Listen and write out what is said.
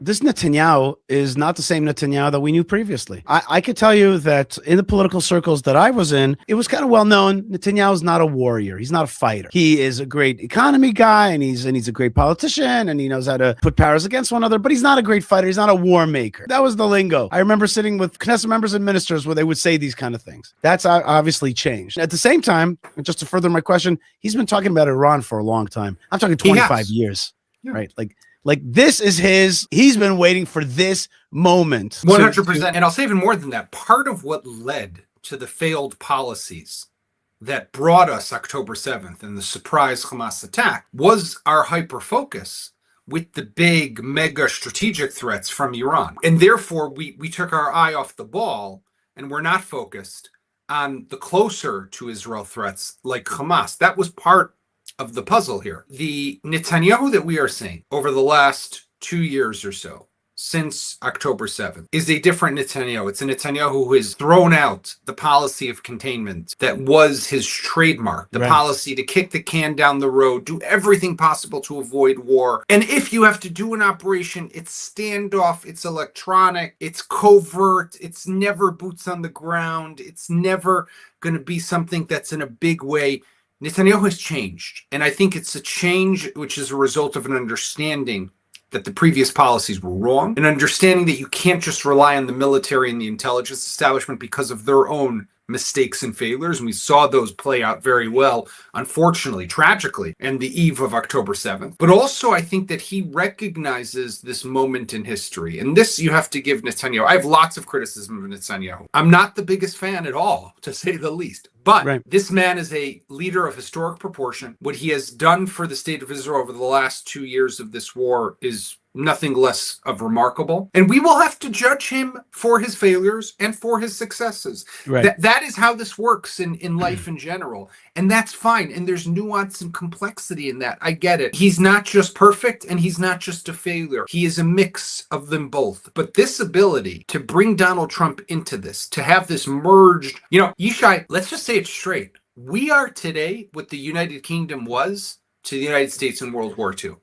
this Netanyahu is not the same Netanyahu that we knew previously. I could tell you that in the political circles that I was in, it was kind of well known. Netanyahu's not a warrior. He's not a fighter. He is a great economy guy, and he's a great politician, and he knows how to put powers against one another. But he's not a great fighter. He's not a war maker. That was the lingo. I remember sitting with Knesset members and ministers where they would say these kind of things. That's obviously changed. At the same time, and just to further my question, he's been talking about Iran for a long time. I'm talking 25 years, right? Like this is he's been waiting for this moment. 100%. And I'll say even more than that. Part of what led to the failed policies that brought us October 7th and the surprise Hamas attack was our hyper-focus with the big mega strategic threats from Iran. And therefore, we took our eye off the ball and we're not focused on the closer to Israel threats like Hamas. That was part of the puzzle here. The Netanyahu that we are seeing over the last 2 years or so, since October 7th, is a different Netanyahu. It's a Netanyahu who has thrown out the policy of containment that was his trademark, the policy to kick the can down the road, do everything possible to avoid war. And if you have to do an operation, it's standoff, it's electronic, it's covert, it's never boots on the ground, it's never going to be something that's in a big way. Netanyahu has changed, and I think it's a change which is a result of an understanding that the previous policies were wrong, an understanding that you can't just rely on the military and the intelligence establishment because of their own mistakes and failures. And we saw those play out very well, unfortunately, tragically, in the eve of October 7th. But also, I think that he recognizes this moment in history. And this you have to give Netanyahu. I have lots of criticism of Netanyahu. I'm not the biggest fan at all, to say the least. But this man is a leader of historic proportion. What he has done for the state of Israel over the last 2 years of this war is nothing less of remarkable. And we will have to judge him for his failures and for his successes. That is how this works in life in general. And that's fine. And there's nuance and complexity in that. I get it. He's not just perfect and he's not just a failure. He is a mix of them both. But this ability to bring Donald Trump into this, to have this merged, Yishai, let's just say it straight. We are today what the United Kingdom was to the United States in World War II.